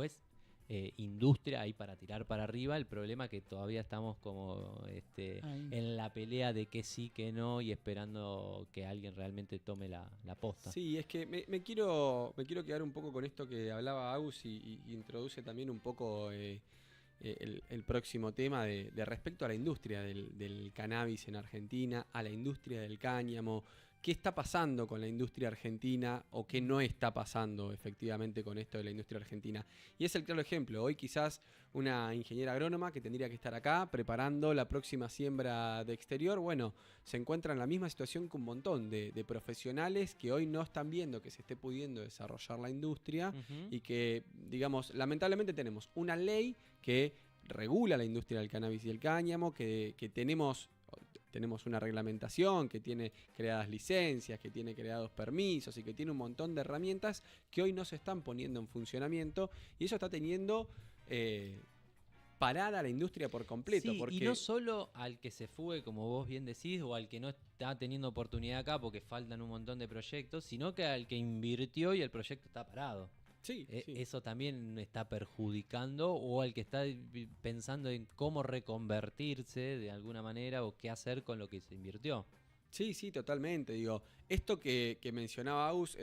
después industria ahí para tirar para arriba. El problema es que todavía estamos como en la pelea de que sí, que no, y esperando que alguien realmente tome la posta. Sí, es que me quiero quedar un poco con esto que hablaba Agus y introduce también un poco el próximo tema de respecto a la industria del cannabis en Argentina, a la industria del cáñamo. ¿Qué está pasando con la industria argentina o qué no está pasando efectivamente con esto de la industria argentina? Y es el claro ejemplo. Hoy quizás una ingeniera agrónoma que tendría que estar acá preparando la próxima siembra de exterior, bueno, se encuentra en la misma situación que un montón de profesionales que hoy no están viendo que se esté pudiendo desarrollar la industria y que, digamos, lamentablemente tenemos una ley que regula la industria del cannabis y el cáñamo, que tenemos una reglamentación, que tiene creadas licencias, que tiene creados permisos y que tiene un montón de herramientas que hoy no se están poniendo en funcionamiento, y eso está teniendo parada la industria por completo. Sí, y no solo al que se fue, como vos bien decís, o al que no está teniendo oportunidad acá porque faltan un montón de proyectos, sino que al que invirtió y el proyecto está parado. Sí, sí. Eso también está perjudicando, o al que está pensando en cómo reconvertirse de alguna manera o qué hacer con lo que se invirtió. Sí, sí, totalmente. Digo, esto que mencionaba Aus,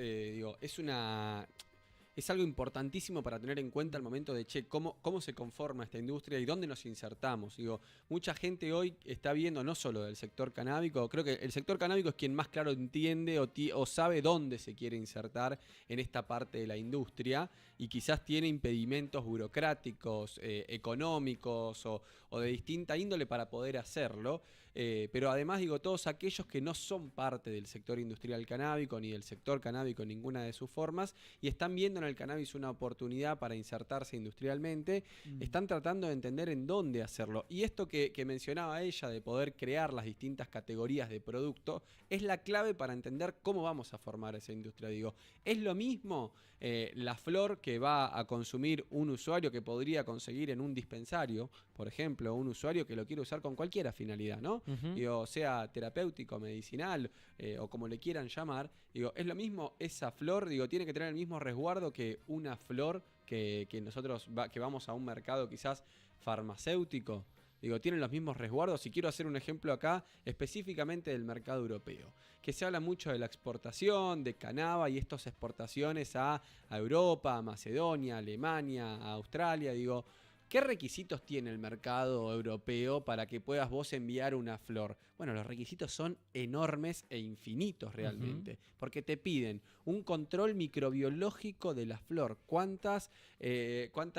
es algo importantísimo para tener en cuenta al momento de, cómo se conforma esta industria y dónde nos insertamos. Digo, mucha gente hoy está viendo, no solo del sector canábico, creo que el sector canábico es quien más claro entiende o sabe dónde se quiere insertar en esta parte de la industria, y quizás tiene impedimentos burocráticos, económicos o de distinta índole para poder hacerlo. Pero además, digo, todos aquellos que no son parte del sector industrial canábico ni del sector canábico en ninguna de sus formas y están viendo en el cannabis una oportunidad para insertarse industrialmente, están tratando de entender en dónde hacerlo. Y esto que mencionaba ella, de poder crear las distintas categorías de producto, es la clave para entender cómo vamos a formar esa industria. Digo, es lo mismo la flor que va a consumir un usuario que podría conseguir en un dispensario, por ejemplo, un usuario que lo quiere usar con cualquier finalidad, ¿no? Digo, sea terapéutico, medicinal o como le quieran llamar. Digo, es lo mismo esa flor, digo, tiene que tener el mismo resguardo que una flor que nosotros que vamos a un mercado quizás farmacéutico. Digo, tienen los mismos resguardos. Y quiero hacer un ejemplo acá específicamente del mercado europeo, que se habla mucho de la exportación de cannabis y estas exportaciones a Europa, a Macedonia, a Alemania, a Australia. Digo, ¿qué requisitos tiene el mercado europeo para que puedas vos enviar una flor? Bueno, los requisitos son enormes e infinitos realmente, porque te piden un control microbiológico de la flor. ¿Cuántas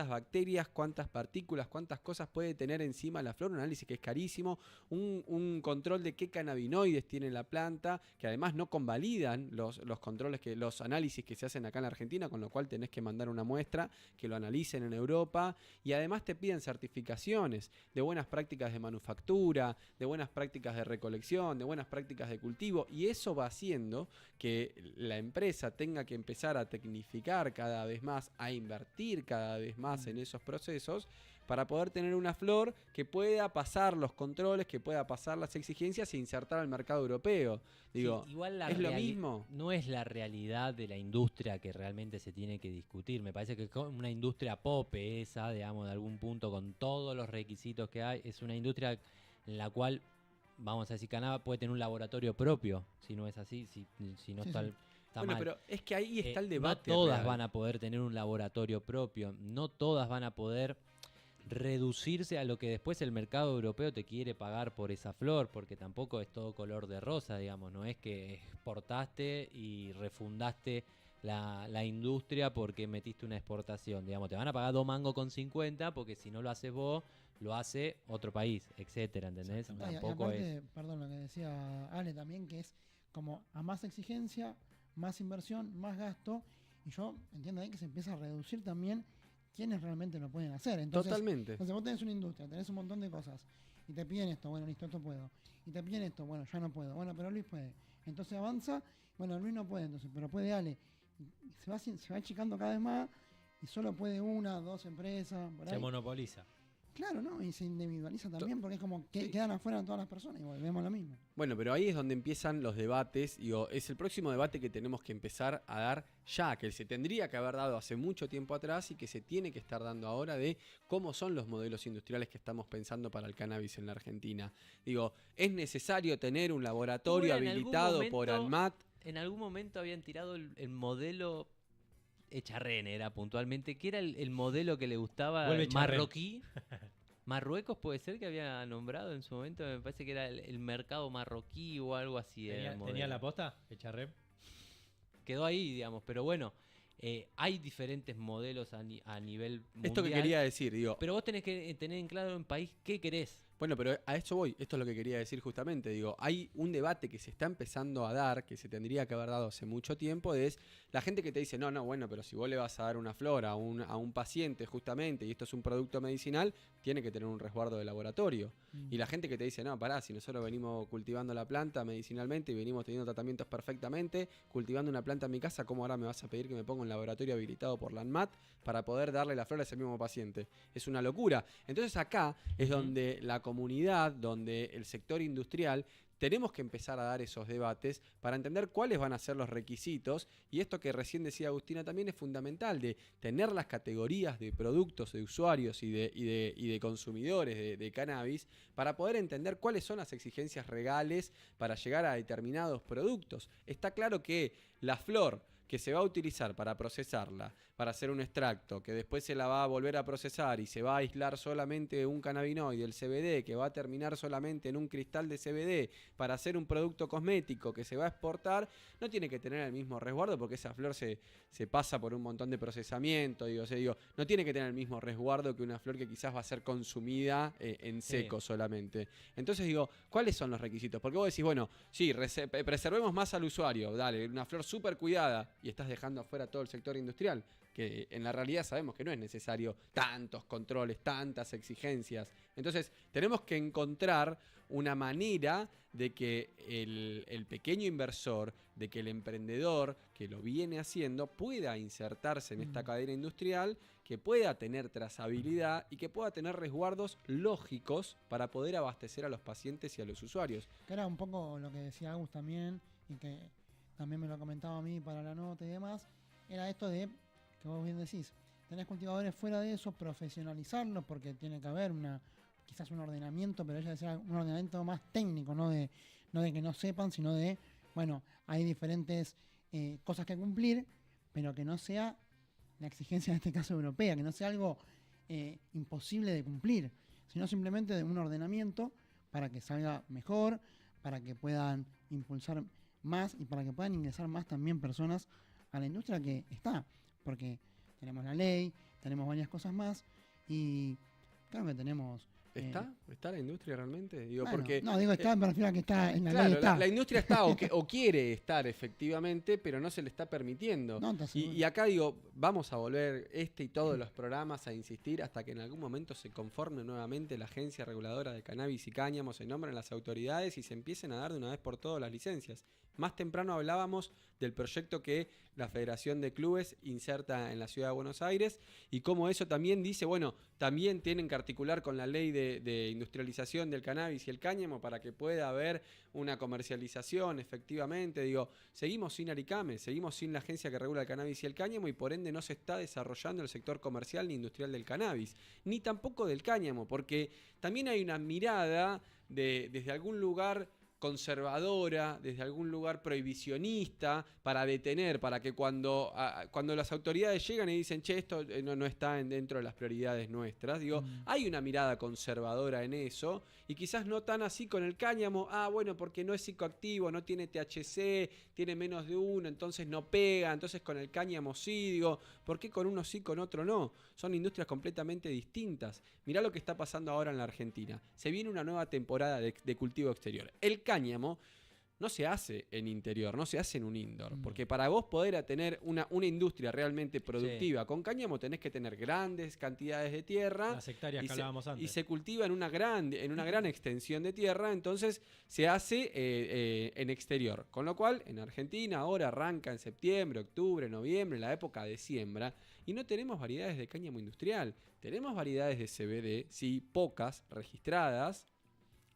bacterias, cuántas partículas, cuántas cosas puede tener encima la flor? Un análisis que es carísimo. Un control de qué cannabinoides tiene la planta, que además no convalidan los controles, los análisis que se hacen acá en la Argentina, con lo cual tenés que mandar una muestra que lo analicen en Europa. Y además te piden certificaciones de buenas prácticas de manufactura, de buenas prácticas de recolección, de buenas prácticas de cultivo, y eso va haciendo que la empresa tenga que empezar a tecnificar cada vez más, a invertir cada vez más en esos procesos para poder tener una flor que pueda pasar los controles, que pueda pasar las exigencias e insertar al mercado europeo. Digo, sí, igual ¿es lo mismo? No es la realidad de la industria que realmente se tiene que discutir. Me parece que es una industria pop esa, digamos, de algún punto, con todos los requisitos que hay. Es una industria en la cual, vamos a decir, Canadá puede tener un laboratorio propio. Si no es así, si no está bueno, mal. pero es que ahí está el debate. No todas real. van a poder tener un laboratorio propio. No todas van a poder reducirse a lo que después el mercado europeo te quiere pagar por esa flor, porque tampoco es todo color de rosa, digamos. No es que exportaste y refundaste la industria porque metiste una exportación, digamos. Te van a pagar 2 mangos con 50 porque si no lo haces vos, lo hace otro país, etcétera, ¿entendés? Tampoco aparte, es... perdón, lo que decía Ale también, que es como a más exigencia, más inversión, más gasto, y yo entiendo ahí que se empieza a reducir también quienes realmente lo pueden hacer. Entonces, Totalmente. Entonces vos tenés una industria, tenés un montón de cosas, y te piden esto, bueno, listo, esto puedo. Y te piden esto, bueno, ya no puedo. Bueno, pero Luis puede. Entonces avanza, bueno, Luis no puede, entonces, pero puede Ale. Y se va achicando cada vez más, y solo puede una, dos empresas, por ahí. Se monopoliza. Claro, ¿no? Y se individualiza también porque es como que Sí. quedan afuera todas las personas y volvemos a lo mismo. Bueno, pero ahí es donde empiezan los debates. Digo, es el próximo debate que tenemos que empezar a dar ya, que se tendría que haber dado hace mucho tiempo atrás y que se tiene que estar dando ahora de cómo son los modelos industriales que estamos pensando para el cannabis en la Argentina. Digo, ¿es necesario tener un laboratorio Bueno, en algún habilitado por momento- ANMAT? En algún momento habían tirado el modelo Echarren, era puntualmente, que era el modelo que le gustaba Vuelve Echarren. marroquí. Marruecos puede ser que había nombrado en su momento, me parece que era el mercado marroquí o algo así. era el ¿Tenía modelo. la posta? Echarrem. Quedó ahí, digamos, pero bueno, hay diferentes modelos a nivel mundial. Esto que quería decir, digo, Pero vos tenés que tener en claro en país qué querés. bueno, pero a eso voy, esto es lo que quería decir justamente, digo, hay un debate que se está empezando a dar, que se tendría que haber dado hace mucho tiempo, es la gente que te dice, no, bueno, pero si vos le vas a dar una flor a un paciente justamente, y esto es un producto medicinal, tiene que tener un resguardo de laboratorio. Y la gente que te dice, no, pará, si nosotros venimos cultivando la planta medicinalmente y venimos teniendo tratamientos perfectamente, cultivando una planta en mi casa, ¿cómo ahora me vas a pedir que me ponga un laboratorio habilitado por la ANMAT para poder darle la flor a ese mismo paciente? Es una locura. Entonces acá es donde la comunidad, donde el sector industrial, tenemos que empezar a dar esos debates para entender cuáles van a ser los requisitos, y esto que recién decía Agustina también es fundamental, de tener las categorías de productos, de usuarios y de consumidores de cannabis, para poder entender cuáles son las exigencias legales para llegar a determinados productos. Está claro que la flor que se va a utilizar para procesarla, para hacer un extracto, que después se la va a volver a procesar y se va a aislar solamente un cannabinoide, el CBD, que va a terminar solamente en un cristal de CBD para hacer un producto cosmético que se va a exportar, no tiene que tener el mismo resguardo porque esa flor se pasa por un montón de procesamiento, no tiene que tener el mismo resguardo que una flor que quizás va a ser consumida en seco solamente. Entonces ¿cuáles son los requisitos? Porque vos decís, bueno, sí, preservemos más al usuario, dale, una flor súper cuidada, y estás dejando afuera todo el sector industrial, que en la realidad sabemos que no es necesario tantos controles, tantas exigencias. Entonces tenemos que encontrar una manera de que el pequeño inversor, de que el emprendedor que lo viene haciendo pueda insertarse en esta cadena industrial, que pueda tener trazabilidad y que pueda tener resguardos lógicos para poder abastecer a los pacientes y a los usuarios. Que era un poco lo que decía Agus también, y que también me lo comentaba a mí para la nota y demás, era esto de, que vos bien decís, tenés cultivadores fuera de eso, profesionalizarlos, porque tiene que haber quizás un ordenamiento, pero ella decía un ordenamiento más técnico, no de que no sepan, sino de, bueno, hay diferentes cosas que cumplir, pero que no sea la exigencia en este caso europea, que no sea algo imposible de cumplir, sino simplemente de un ordenamiento para que salga mejor, para que puedan impulsar más y para que puedan ingresar más también personas a la industria que está, porque tenemos la ley, tenemos varias cosas más y claro que tenemos... ¿Está la industria realmente? Bueno, porque no, digo está, me refiero a que está en la claro, ley. Está. La industria está o quiere estar efectivamente, pero no se le está permitiendo. No, te aseguro. Y acá vamos a volver y todos los programas a insistir hasta que en algún momento se conforme nuevamente la Agencia Reguladora de Cannabis y Cáñamo, se nombren las autoridades y se empiecen a dar de una vez por todas las licencias. Más temprano hablábamos del proyecto que la Federación de Clubes inserta en la Ciudad de Buenos Aires y cómo eso también dice, bueno, también tienen que articular con la ley de industrialización del cannabis y el cáñamo para que pueda haber una comercialización efectivamente. Seguimos sin Aricame, seguimos sin la agencia que regula el cannabis y el cáñamo y por ende no se está desarrollando el sector comercial ni industrial del cannabis, ni tampoco del cáñamo, porque también hay una mirada desde algún lugar conservadora, desde algún lugar prohibicionista, para detener, para que cuando las autoridades llegan y dicen, che, esto no está dentro de las prioridades nuestras, hay una mirada conservadora en eso, y quizás no tan así con el cáñamo, bueno, porque no es psicoactivo, no tiene THC, tiene menos de 1, entonces no pega, entonces con el cáñamo sí, ¿por qué con uno sí, con otro no? Son industrias completamente distintas. Mirá lo que está pasando ahora en la Argentina. Se viene una nueva temporada de cultivo exterior. El cáñamo no se hace en interior, no se hace en un indoor. Mm. Porque para vos poder tener una industria realmente productiva con cáñamo tenés que tener grandes cantidades de tierra. Las hectáreas que hablábamos antes. Y se cultiva en una gran extensión de tierra, entonces se hace en exterior. Con lo cual, en Argentina ahora arranca en septiembre, octubre, noviembre, la época de siembra, y no tenemos variedades de cáñamo industrial. Tenemos variedades de CBD, sí, pocas, registradas,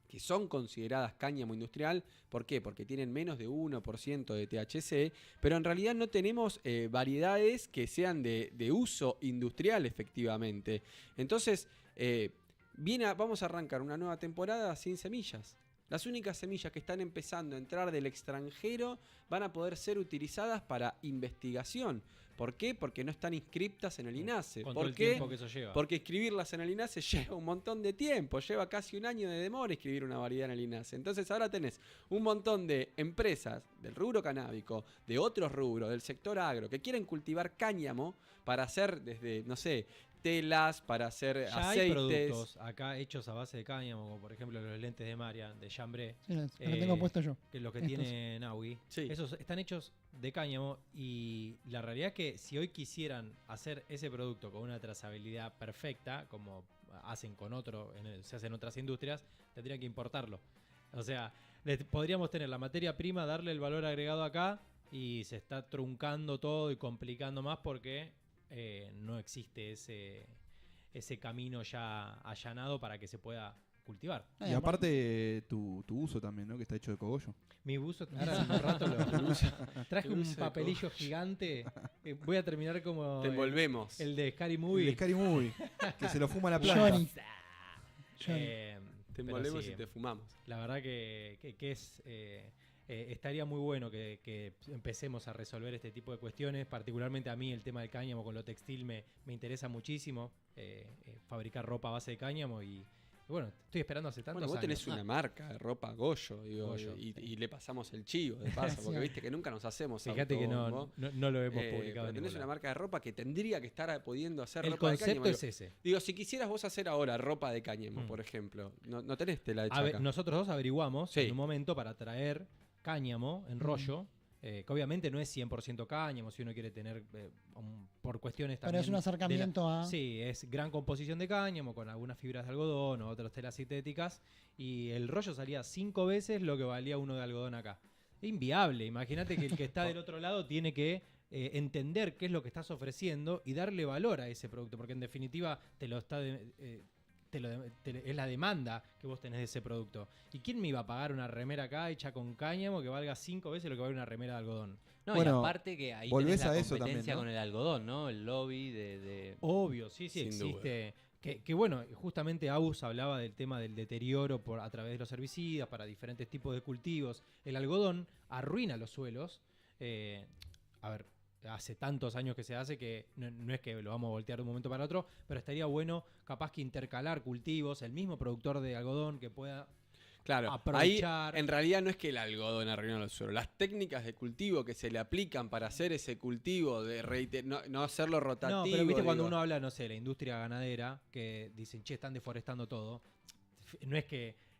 que son consideradas cáñamo industrial. ¿Por qué? Porque tienen menos de 1% de THC, pero en realidad no tenemos variedades que sean de uso industrial efectivamente. Entonces, vamos a arrancar una nueva temporada sin semillas. Las únicas semillas que están empezando a entrar del extranjero van a poder ser utilizadas para investigación. ¿Por qué? Porque no están inscriptas en el INASE. Con todo ¿Por el qué? tiempo que eso lleva. Porque inscribirlas en el INASE lleva un montón de tiempo, lleva casi un año de demora inscribir una variedad en el INASE. Entonces ahora tenés un montón de empresas del rubro canábico, de otros rubros, del sector agro, que quieren cultivar cáñamo para hacer desde, no sé, telas, para hacer Ya aceites. hay productos acá hechos a base de cáñamo, como por ejemplo los lentes de Maria, de Chambré, Sí, lo tengo puesto yo. que es lo que Estos. tiene Naui. Sí. Esos están hechos de cáñamo y la realidad es que si hoy quisieran hacer ese producto con una trazabilidad perfecta, como hacen con se hacen en otras industrias, tendrían que importarlo. O sea, podríamos tener la materia prima, darle el valor agregado acá y se está truncando todo y complicando más porque no existe ese camino ya allanado para que se pueda cultivar. Y aparte tu uso también, ¿no? Que está hecho de cogollo. Mi buzo, ahora en un rato traje El un buzo de papelillo gigante. Voy a terminar como Te envolvemos. el de Scary El Movie. de Scary Movie, que se lo fuma la planta. Johnny. Johnny. Te pero envolvemos sí, y te fumamos. la verdad que es estaría muy bueno que empecemos a resolver este tipo de cuestiones. Particularmente a mí el tema del cáñamo con lo textil me interesa muchísimo. Fabricar ropa a base de cáñamo y bueno, estoy esperando hace tantos Bueno, vos tenés años. una marca de ropa Goyo, digo, Goyo. y le pasamos el chivo de paso, porque viste que nunca nos hacemos Fíjate que autobombo. no lo hemos Pero publicado en tenés ningún una lado. marca de ropa que tendría que estar pudiendo hacer El ropa de concepto cáñamo. es ese. Digo, si quisieras vos hacer ahora ropa de cáñamo, por ejemplo, no tenés tela de chaca. Nosotros dos averiguamos Sí. en un momento para traer cáñamo en rollo, que obviamente no es 100% cáñamo, si uno quiere tener, por cuestiones Pero también... es un acercamiento a... Sí, es gran composición de cáñamo con algunas fibras de algodón o otras telas sintéticas y el rollo salía 5 veces lo que valía uno de algodón acá. Inviable, imagínate que el que está del otro lado tiene que entender qué es lo que estás ofreciendo y darle valor a ese producto, porque en definitiva te lo está... es la demanda que vos tenés de ese producto. ¿Y quién me iba a pagar una remera acá hecha con cáñamo que valga 5 veces lo que vale una remera de algodón? No, y Bueno, aparte que ahí volvés tenés la a eso competencia también, ¿no? con el algodón, ¿no? El lobby de... Obvio, sí, Sin existe. Que bueno, justamente Agus hablaba del tema del deterioro a través de los herbicidas para diferentes tipos de cultivos. El algodón arruina los suelos. A ver, hace tantos años que se hace que no es que lo vamos a voltear de un momento para otro, pero estaría bueno capaz que intercalar cultivos, el mismo productor de algodón que pueda Claro, aprovechar. ahí en realidad no es que el algodón arruina los suelos. Las técnicas de cultivo que se le aplican para hacer ese cultivo, no hacerlo rotativo. No, pero viste cuando digo. uno habla, no sé, la industria ganadera, que dicen, che, están deforestando todo. No es que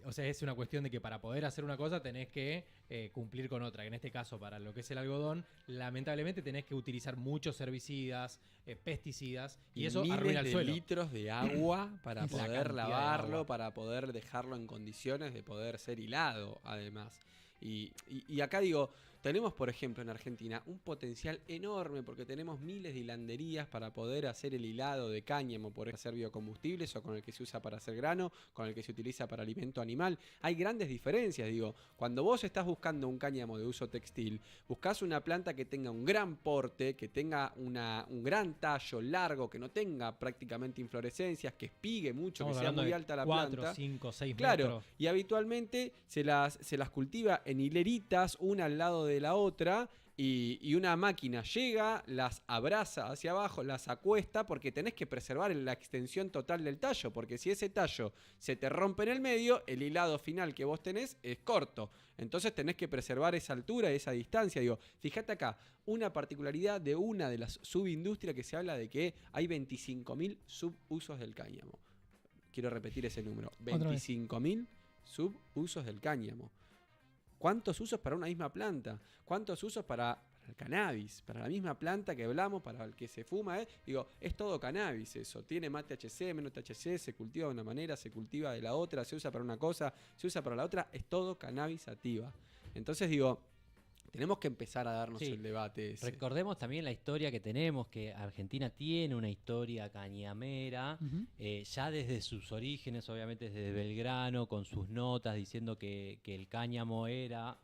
o sea, es una cuestión de que para poder hacer una cosa tenés que cumplir con otra. Que en este caso, para lo que es el algodón, lamentablemente tenés que utilizar muchos herbicidas, pesticidas, y eso miles arruina el de suelo. litros de agua para La poder cantidad de lavarlo, agua. para poder dejarlo en condiciones de poder ser hilado, además. Y acá digo, tenemos, por ejemplo, en Argentina un potencial enorme porque tenemos miles de hilanderías para poder hacer el hilado de cáñamo, por hacer biocombustibles o con el que se usa para hacer grano, con el que se utiliza para alimento animal. Hay grandes diferencias, digo. Cuando vos estás buscando un cáñamo de uso textil, buscás una planta que tenga un gran porte, que tenga un gran tallo largo, que no tenga prácticamente inflorescencias, que espigue mucho, Estamos que sea hablando muy de alta la 4, planta. 5, 6 Claro, metros. y habitualmente se las cultiva en hileritas, una al lado de la otra, y una máquina llega, las abraza hacia abajo, las acuesta, porque tenés que preservar la extensión total del tallo, porque si ese tallo se te rompe en el medio, el hilado final que vos tenés es corto. Entonces tenés que preservar esa altura, esa distancia. Digo, fíjate acá, una particularidad de una de las subindustrias que se habla de que hay 25.000 subusos del cáñamo. Quiero repetir ese número, 25.000 subusos del cáñamo. ¿cuántos usos para una misma planta? ¿Cuántos usos para el cannabis? Para la misma planta que hablamos, para el que se fuma, digo, es todo cannabis eso. Tiene más THC, menos THC, se cultiva de una manera, se cultiva de la otra, se usa para una cosa, se usa para la otra, es todo cannabis sativa. Entonces digo, tenemos que empezar a darnos Sí. el debate ese. Recordemos también la historia que tenemos, que Argentina tiene una historia cañamera, Ujú. ya desde sus orígenes, obviamente desde Belgrano, con sus notas diciendo que el cáñamo era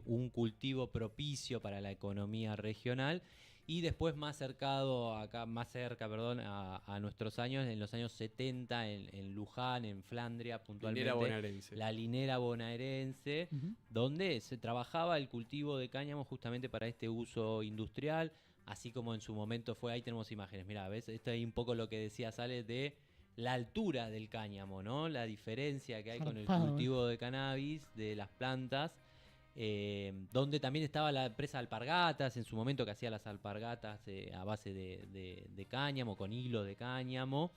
un cultivo propicio para la economía regional. Y después más cerca, a nuestros años, en los años 70, en Luján, en Flandria, puntualmente. Linera bonaerense. La linera bonaerense, Ujú. donde se trabajaba el cultivo de cáñamo justamente para este uso industrial, así como en su momento fue, ahí tenemos imágenes, mirá, ¿ves? Esto es un poco lo que decía Sale de la altura del cáñamo, ¿no? La diferencia que hay con el Zarpado, cultivo de cannabis, de las plantas, donde también estaba la empresa Alpargatas, en su momento que hacía las alpargatas a base de cáñamo, con hilo de cáñamo.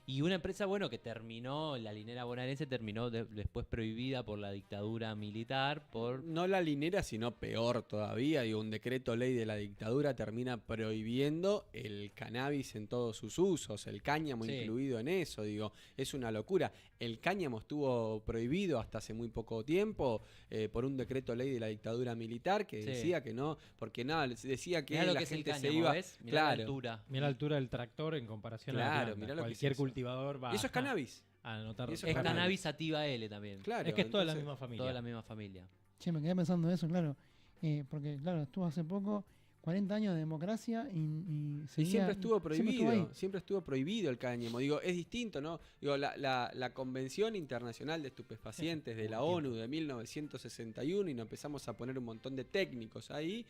Y una empresa, bueno, que terminó, la linera bonaerense terminó después prohibida por la dictadura militar, por... No la linera, sino peor todavía. Digo, un decreto ley de la dictadura termina prohibiendo el cannabis en todos sus usos, el cáñamo Sí. incluido en eso. Digo, es una locura. El cáñamo estuvo prohibido hasta hace muy poco tiempo por un decreto ley de la dictadura militar que Sí. decía que no, porque nada, decía que Mirá lo la que es el gente se cáñamo, iba. ¿ves? Mirá Claro. la altura. Mira la altura del tractor en comparación a la Claro, planta. mirá lo que es Cualquier eso. cultivador va Y eso es cannabis. a notar. Y eso Es cannabis. cannabis sativa L también. Claro. Es que es toda la entonces- misma familia. Toda la misma familia. Che, me quedé pensando eso, claro. Porque, claro, estuvo hace poco 40 años de democracia y Y seguía- siempre estuvo prohibido, ahí. siempre estuvo prohibido el cáñamo. Digo, es distinto, ¿no? Digo, la Convención Internacional de Estupefacientes de la ONU de 1961, y nos empezamos a poner un montón de técnicos ahí,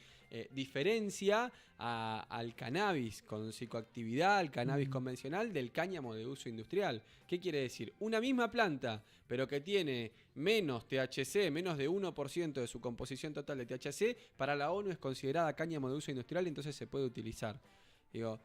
diferencia al cannabis con psicoactividad, al cannabis convencional, del cáñamo de uso industrial. ¿Qué quiere decir? Una misma planta, pero que tiene menos THC, menos de 1% de su composición total de THC, para la ONU es considerada cáñamo de uso industrial, entonces se puede utilizar. Digo,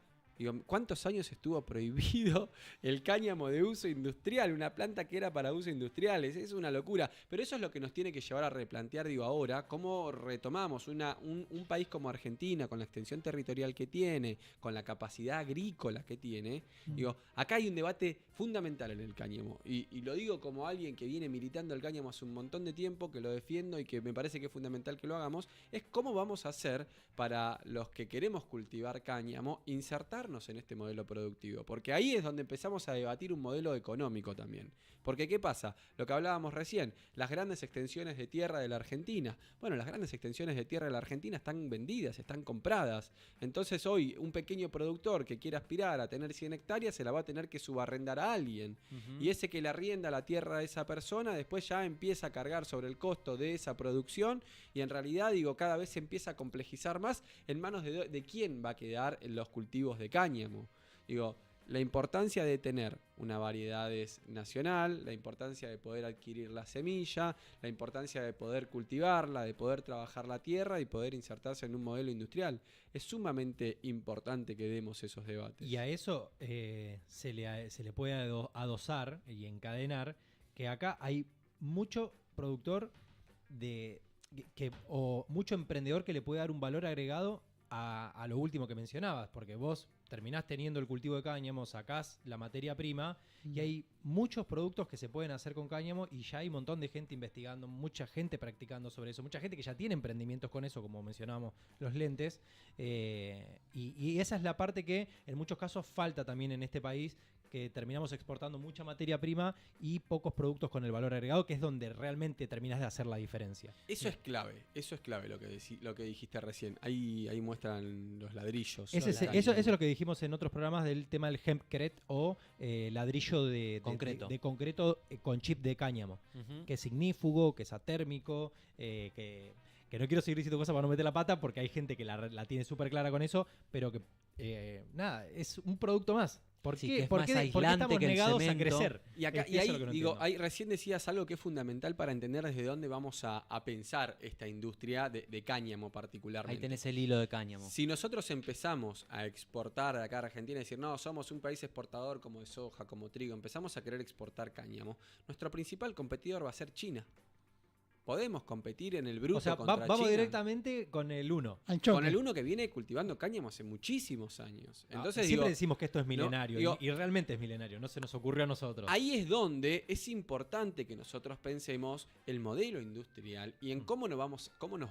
¿cuántos años estuvo prohibido el cáñamo de uso industrial? Una planta que era para uso industrial, es una locura. Pero eso es lo que nos tiene que llevar a replantear, digo, ahora, cómo retomamos un país como Argentina, con la extensión territorial que tiene, con la capacidad agrícola que tiene. Digo, acá hay un debate fundamental en el cáñamo. Y lo digo como alguien que viene militando el cáñamo hace un montón de tiempo, que lo defiendo y que me parece que es fundamental que lo hagamos, es cómo vamos a hacer para los que queremos cultivar cáñamo, insertarnos en este modelo productivo. Porque ahí es donde empezamos a debatir un modelo económico también. Porque ¿qué pasa? Lo que hablábamos recién, las grandes extensiones de tierra de la Argentina. Bueno, las grandes extensiones de tierra de la Argentina están vendidas, están compradas. Entonces hoy un pequeño productor que quiera aspirar a tener 100 hectáreas se la va a tener que subarrendar a alguien. Y ese que le arrienda la tierra a esa persona después ya empieza a cargar sobre el costo de esa producción, y en realidad, digo, cada vez se empieza a complejizar más en manos de quién va a quedar en los cultivos de cáñamo. Digo, la importancia de tener una variedad nacional, la importancia de poder adquirir la semilla, la importancia de poder cultivarla, de poder trabajar la tierra y poder insertarse en un modelo industrial. Es sumamente importante que demos esos debates. Y a eso se le puede adosar y encadenar que acá hay mucho productor o mucho emprendedor que le puede dar un valor agregado a lo último que mencionabas, porque vos terminás teniendo el cultivo de cáñamo, sacás la materia prima y hay muchos productos que se pueden hacer con cáñamo y ya hay un montón de gente investigando, mucha gente practicando sobre eso, mucha gente que ya tiene emprendimientos con eso, como mencionábamos, los lentes, y esa es la parte que en muchos casos falta también en este país, que terminamos exportando mucha materia prima y pocos productos con el valor agregado, que es donde realmente terminas de hacer la diferencia. Eso es clave lo que dijiste recién. Ahí muestran los ladrillos. Eso es lo que dijimos en otros programas del tema del hempcret o ladrillo de concreto con chip de cáñamo, que es ignífugo, que es atérmico, que no quiero seguir diciendo cosas para no meter la pata porque hay gente que la tiene súper clara con eso, pero que nada, es un producto más. ¿Por Sí, qué? que es ¿Por más qué aislante estamos que el negados a cemento? crecer? Y Eso ahí es lo que no entiendo. recién decías algo que es fundamental para entender desde dónde vamos a pensar esta industria de cáñamo Ahí particularmente. tenés el hilo de cáñamo. Si nosotros empezamos a exportar de acá a Argentina y decir, no, somos un país exportador como de soja, como trigo, empezamos a querer exportar cáñamo, nuestro principal competidor va a ser China. podemos competir en el bruto O sea, contra vamos China. directamente con el 1. Al choque. Con el uno que viene cultivando cáñamo hace muchísimos años. Entonces Siempre digo, decimos que esto es milenario, digo- y realmente es milenario, no se nos ocurrió a nosotros. ahí es donde es importante que nosotros pensemos el modelo industrial y en cómo nos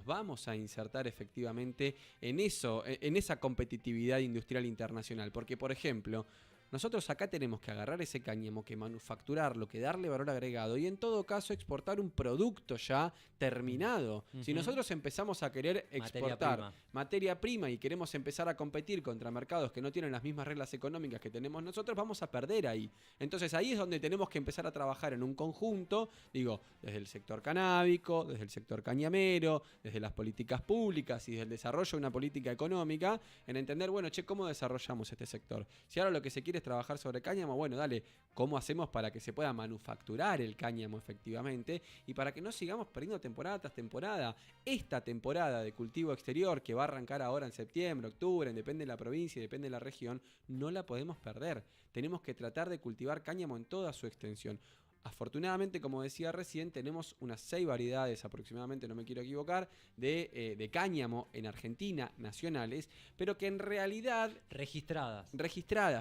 vamos a insertar efectivamente en eso, en esa competitividad industrial internacional. Porque, por ejemplo, nosotros acá tenemos que agarrar ese cáñamo, que manufacturarlo, que darle valor agregado y en todo caso exportar un producto ya terminado. Si Ujú. nosotros empezamos a querer exportar materia prima y queremos empezar a competir contra mercados que no tienen las mismas reglas económicas que tenemos nosotros, vamos a perder ahí. Entonces ahí es donde tenemos que empezar a trabajar en un conjunto, digo, desde el sector canábico, desde el sector cañamero, desde las políticas públicas y desde el desarrollo de una política económica, en entender, bueno, che, ¿cómo desarrollamos este sector? Si ahora lo que se quiere es trabajar sobre cáñamo, bueno, dale, ¿cómo hacemos para que se pueda manufacturar el cáñamo efectivamente? Y para que no sigamos perdiendo temporada tras temporada. Esta temporada de cultivo exterior que va a arrancar ahora en septiembre, octubre, depende de la provincia y depende de la región, no la podemos perder. Tenemos que tratar de cultivar cáñamo en toda su extensión. Afortunadamente, como decía recién, tenemos unas 6 variedades aproximadamente, no me quiero equivocar, de cáñamo en Argentina, nacionales, pero que en realidad registradas.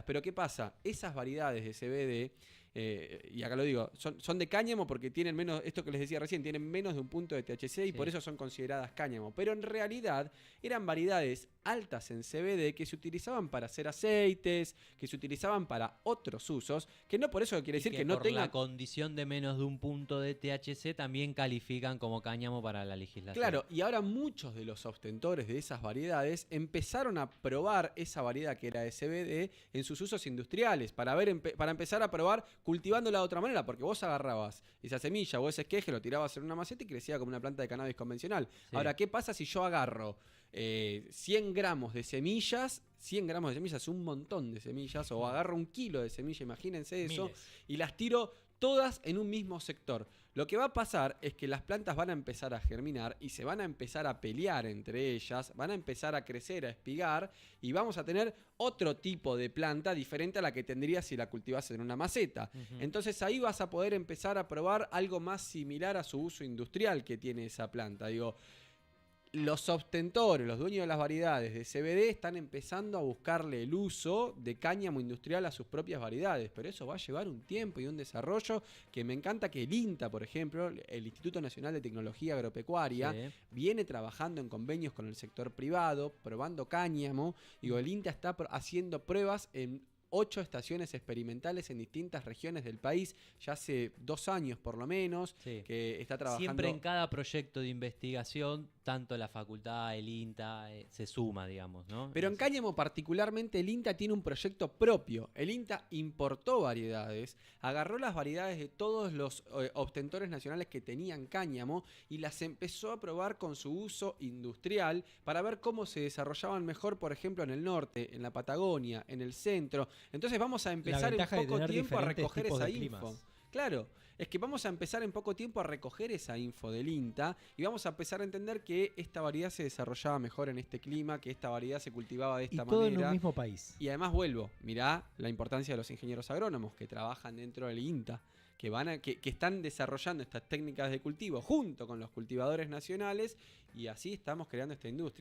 Pero ¿qué pasa? Esas variedades de CBD, y acá lo digo, son de cáñamo porque tienen menos, esto que les decía recién, tienen menos de un punto de THC y por eso son consideradas cáñamo. Pero en realidad eran variedades altas en CBD que se utilizaban para hacer aceites, que se utilizaban para otros usos, que no por eso quiere decir que no por tengan... la condición de menos de un punto de THC también califican como cáñamo para la legislación. Claro, y ahora muchos de los ostentores de esas variedades empezaron a probar esa variedad que era de CBD en sus usos industriales, para empezar a probar cultivándola de otra manera, porque vos agarrabas esa semilla o ese esqueje, lo tirabas en una maceta y crecía como una planta de cannabis convencional. Sí. Ahora, ¿qué pasa si yo agarro 100 gramos de semillas? 100 gramos de semillas es un montón de semillas, o agarro 1 kilo de semilla, imagínense eso, Miles. y las tiro todas en un mismo sector. Lo que va a pasar es que las plantas van a empezar a germinar y se van a empezar a pelear entre ellas, van a empezar a crecer, a espigar, y vamos a tener otro tipo de planta diferente a la que tendrías si la cultivas en una maceta. Entonces ahí vas a poder empezar a probar algo más similar a su uso industrial que tiene esa planta. Digo, los ostentores, los dueños de las variedades de CBD están empezando a buscarle el uso de cáñamo industrial a sus propias variedades, pero eso va a llevar un tiempo y un desarrollo que me encanta que el INTA, por ejemplo, el Instituto Nacional de Tecnología Agropecuaria, viene trabajando en convenios con el sector privado, probando cáñamo. Digo, el INTA está haciendo pruebas en 8 estaciones experimentales en distintas regiones del país, ya hace 2 años por lo menos, que está trabajando. Siempre en cada proyecto de investigación, tanto la facultad, el INTA, se suma, digamos, ¿no? Pero en cáñamo particularmente el INTA tiene un proyecto propio. El INTA importó variedades, agarró las variedades de todos los ostentores nacionales que tenían cáñamo y las empezó a probar con su uso industrial para ver cómo se desarrollaban mejor, por ejemplo, en el norte, en la Patagonia, en el centro. Entonces vamos a empezar en poco tiempo a recoger esa info. Claro, es que vamos a empezar en poco tiempo a recoger esa info del INTA y vamos a empezar a entender que esta variedad se desarrollaba mejor en este clima, que esta variedad se cultivaba de esta manera. Y todo en un mismo país. Y además vuelvo, mirá la importancia de los ingenieros agrónomos que trabajan dentro del INTA, que están desarrollando estas técnicas de cultivo junto con los cultivadores nacionales, y así estamos creando esta industria.